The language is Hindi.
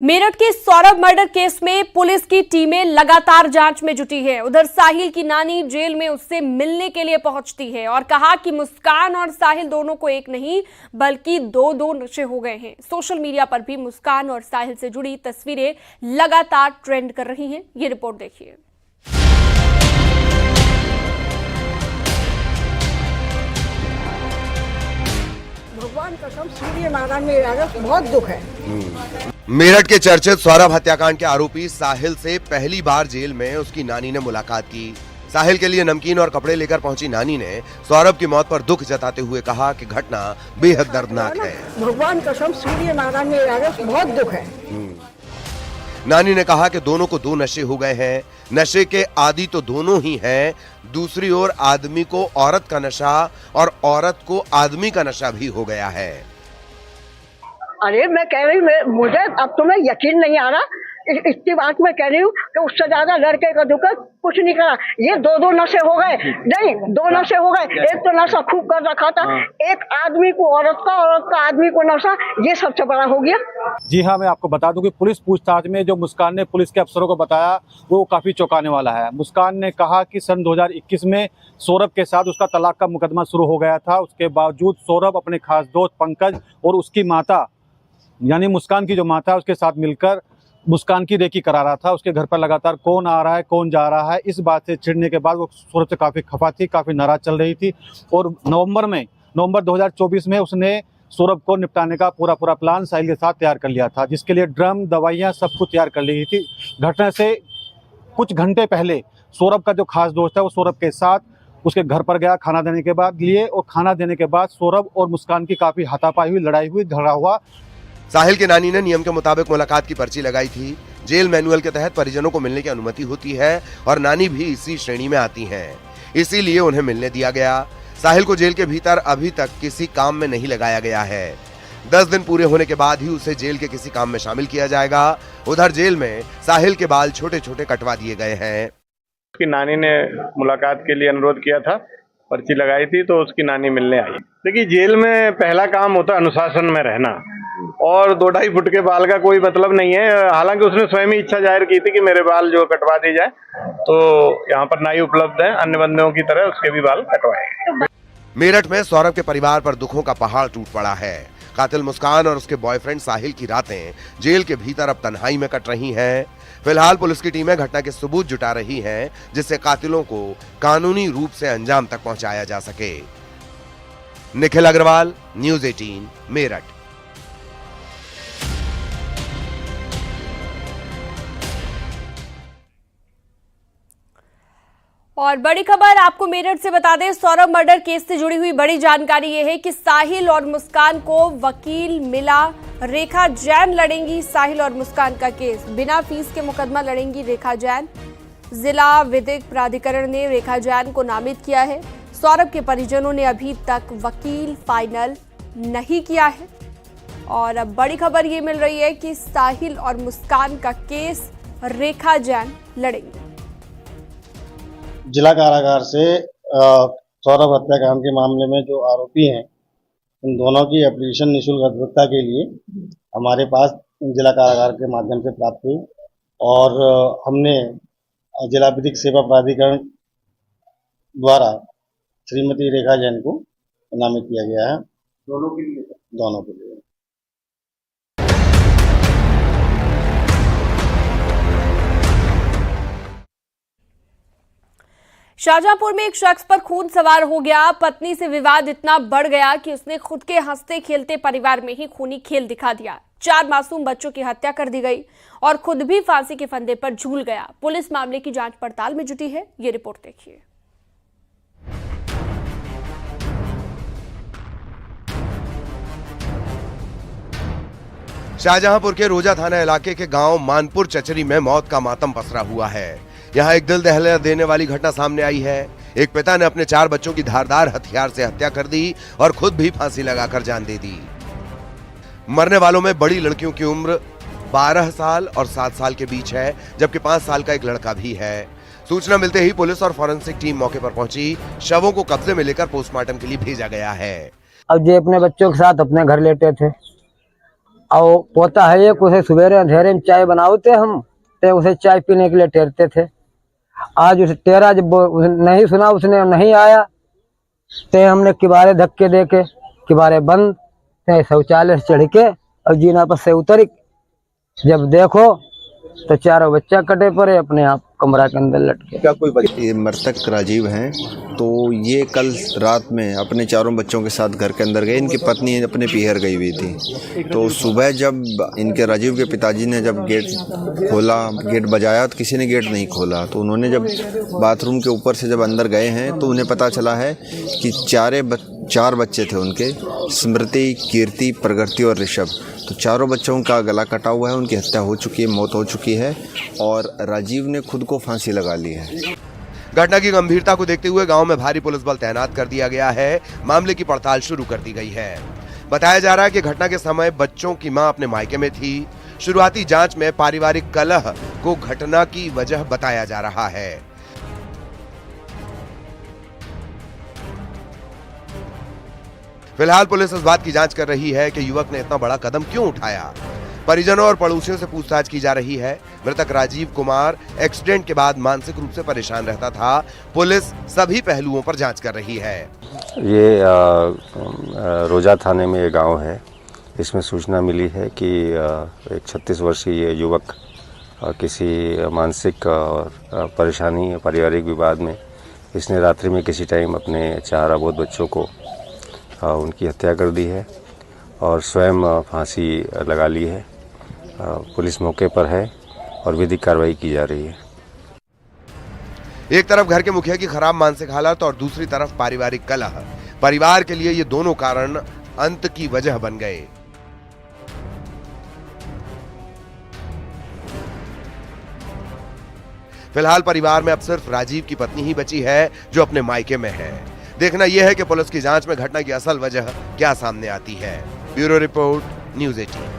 मेरठ के सौरभ मर्डर केस में पुलिस की टीमें लगातार जांच में जुटी है। उधर साहिल की नानी जेल में उससे मिलने के लिए पहुंचती है और कहा कि मुस्कान और साहिल दोनों को एक नहीं बल्कि दो नशे हो गए हैं। सोशल मीडिया पर भी मुस्कान और साहिल से जुड़ी तस्वीरें लगातार ट्रेंड कर रही हैं। ये रिपोर्ट देखिए। भगवान कसम सूर्य नारायण में बहुत दुख है। मेरठ के चर्चित सौरभ हत्याकांड के आरोपी साहिल से पहली बार जेल में उसकी नानी ने मुलाकात की। साहिल के लिए नमकीन और कपड़े लेकर पहुंची नानी ने सौरभ की मौत पर दुख जताते हुए कहा कि घटना बेहद दर्दनाक है। भगवान कसम सूर्य नारायण में बहुत दुख है। नानी ने कहा कि दोनों को दो नशे हो गए हैं। नशे के आदी तो दोनों ही हैं। दूसरी ओर आदमी को औरत का नशा और औरत को आदमी का नशा भी हो गया है। अरे मैं कह रही हूँ, मुझे अब तुम्हें यकीन नहीं आ रहा। इतनी बात मैं कह रही हूँ कि उससे ज्यादा लड़के का दुख कुछ नहीं करा। ये दो नशे हो गए, नहीं दो नशे हो गए। एक तो नशा खूब कर रखा था, एक आदमी को औरत का आदमी को नशा, ये सबसे बड़ा हो गया। जी हाँ, मैं आपको बता दूं कि पुलिस पूछताछ में जो मुस्कान ने पुलिस के अफसरों को बताया वो काफ़ी चौंकाने वाला है। मुस्कान ने कहा कि सन 2021 में सौरभ के साथ उसका तलाक का मुकदमा शुरू हो गया था। उसके बावजूद सौरभ अपने खास दोस्त पंकज और उसकी माता यानी मुस्कान की जो माता है उसके साथ मिलकर मुस्कान की रेकी करा रहा था। उसके घर पर लगातार कौन आ रहा है कौन जा रहा है, इस बात से चिढ़ने के बाद वो सौरभ से काफ़ी खफा थी, काफ़ी नाराज चल रही थी। और नवंबर 2024 में उसने सौरभ को निपटाने का पूरा प्लान साहिल के साथ तैयार कर लिया था, जिसके लिए ड्रम दवाइयाँ सब कुछ तैयार कर ली थी। घटना से कुछ घंटे पहले सौरभ का जो खास दोस्त है वो सौरभ के साथ उसके घर पर गया खाना देने के बाद लिए, और खाना देने के बाद सौरभ और मुस्कान की काफ़ी हाथापाई हुई, लड़ाई हुई, झगड़ा हुआ। साहिल की नानी ने नियम के मुताबिक मुलाकात की पर्ची लगाई थी। जेल मैनुअल के तहत परिजनों को मिलने की अनुमति होती है और नानी भी इसी श्रेणी में आती हैं, इसीलिए उन्हें मिलने दिया गया। साहिल को जेल के भीतर अभी तक किसी काम में नहीं लगाया गया है। 10 दिन पूरे होने के बाद ही उसे जेल के किसी काम में शामिल किया जाएगा। उधर जेल में साहिल के बाल छोटे छोटे कटवा दिए गए हैं। उसकी नानी ने मुलाकात के लिए अनुरोध किया था, पर्ची लगाई थी तो उसकी नानी मिलने आई। देखिए, जेल में पहला काम होता है अनुशासन में रहना, और 2-2.5 फुट के बाल का कोई मतलब नहीं है। हालांकि उसने स्वयं ही इच्छा जाहिर की थी कि मेरे बाल जो कटवा दी जाए, तो यहाँ पर नाई उपलब्ध है, अन्य बंदियों की तरह उसके भी बाल कटवाए। मेरठ में सौरभ के परिवार पर दुखों का पहाड़ टूट पड़ा है। कातिल मुस्कान और उसके बॉयफ्रेंड साहिल की रातें जेल के भीतर अब तन्हाई में कट रही हैं। फिलहाल पुलिस की टीमें घटना के सबूत जुटा रही हैं, जिससे कातिलों को कानूनी रूप से अंजाम तक पहुंचाया जा सके। निखिल अग्रवाल, न्यूज़ 18, मेरठ। और बड़ी खबर आपको मेरठ से बता दें, सौरभ मर्डर केस से जुड़ी हुई बड़ी जानकारी यह है कि साहिल और मुस्कान को वकील मिला। रेखा जैन लड़ेंगी साहिल और मुस्कान का केस। बिना फीस के मुकदमा लड़ेंगी रेखा जैन। जिला विधिक प्राधिकरण ने रेखा जैन को नामित किया है। सौरभ के परिजनों ने अभी तक वकील फाइनल नहीं किया है। और अब बड़ी खबर ये मिल रही है कि साहिल और मुस्कान का केस रेखा जैन लड़ेंगी। जिला कारागार से सौरभ हत्याकांड के मामले में जो आरोपी हैं, उन दोनों की एप्लीकेशन निःशुल्क अधिवक्ता के लिए हमारे पास जिला कारागार के माध्यम से प्राप्त हुई, और हमने जिला विधिक सेवा प्राधिकरण द्वारा श्रीमती रेखा जैन को नामित किया गया है। दोनों के लिए। शाहजहांपुर में एक शख्स पर खून सवार हो गया। पत्नी से विवाद इतना बढ़ गया कि उसने खुद के हंसते खेलते परिवार में ही खूनी खेल दिखा दिया। 4 मासूम बच्चों की हत्या कर दी गई और खुद भी फांसी के फंदे पर झूल गया। पुलिस मामले की जांच पड़ताल में जुटी है। ये रिपोर्ट देखिए। शाहजहांपुर के रोजा थाना इलाके के गांव मानपुर चचरी में मौत का मातम पसरा हुआ है। यहाँ एक दिल दहला देने वाली घटना सामने आई है। एक पिता ने अपने 4 बच्चों की धारदार हथियार से हत्या कर दी और खुद भी फांसी लगाकर जान दे दी। मरने वालों में बड़ी लड़कियों की उम्र 12 साल और 7 साल के बीच है, जबकि 5 साल का एक लड़का भी है। सूचना मिलते ही पुलिस और फॉरेंसिक टीम मौके पर पहुंची। शवों को कब्जे में लेकर पोस्टमार्टम के लिए भेजा गया है। अब ये अपने बच्चों के साथ अपने घर लेटे थे, और पोता है एक, उसे सवेरे अंधेरे में चाय बनाते हम, तो उसे चाय पीने के लिए टेरते थे। आज उसे टेरा, जब नहीं सुना, उसने नहीं आया, तो हमने किबारे धक्के दे के किबारे बंद, शौचालय से चढ़ के और जीना पर से उतर, जब देखो तो चारों बच्चा कटे पड़े अपने आप कमरा के अंदर लटके। क्या कोई ये मृतक राजीव हैं, तो ये कल रात में अपने चारों बच्चों के साथ घर के अंदर गए। इनकी पत्नी अपने पीहर गई हुई थी, तो सुबह जब इनके राजीव के पिताजी ने जब गेट खोला, गेट बजाया, तो किसी ने गेट नहीं खोला। तो उन्होंने जब बाथरूम के ऊपर से जब अंदर गए हैं, तो उन्हें पता चला है कि चार बच्चे थे उनके, स्मृति, कीर्ति, प्रगति और ऋषभ। तो चारों बच्चों का गला कटा हुआ है, उनकी हत्या हो चुकी है, मौत हो चुकी है, और राजीव ने खुद को फांसी लगा ली है। घटना की गंभीरता को देखते हुए गांव में भारी पुलिस बल तैनात कर दिया गया है। मामले की पड़ताल शुरू कर दी गई है। बताया जा रहा है कि घटना के समय बच्चों की मां अपने मायके में थी। शुरुआती जांच में पारिवारिक कलह को घटना की वजह बताया जा रहा है। फिलहाल पुलिस इस बात की जांच कर रही है कि युवक ने इतना बड़ा कदम क्यों उठाया। परिजनों और पड़ोसियों से पूछताछ की जा रही है। मृतक राजीव कुमार एक्सीडेंट के बाद मानसिक रूप से परेशान रहता था। पुलिस सभी पहलुओं पर जांच कर रही है। ये रोजा थाने में ये गांव है। इसमें सूचना मिली है कि एक 36 वर्षीय युवक किसी मानसिक परेशानी, पारिवारिक विवाद में इसने रात्रि में किसी टाइम अपने 4 अबोध बच्चों को उनकी हत्या कर दी है और स्वयं फांसी लगा ली है। पुलिस मौके पर है और विधिक कार्रवाई की जा रही है। एक तरफ घर के मुखिया की खराब मानसिक हालत और दूसरी तरफ पारिवारिक कलह। परिवार के लिए ये दोनों कारण अंत की वजह बन गए। फिलहाल परिवार में अब सिर्फ राजीव की पत्नी ही बची है जो अपने मायके में है। देखना यह है कि पुलिस की जांच में घटना की असल वजह क्या सामने आती है। Bureau report, news 18।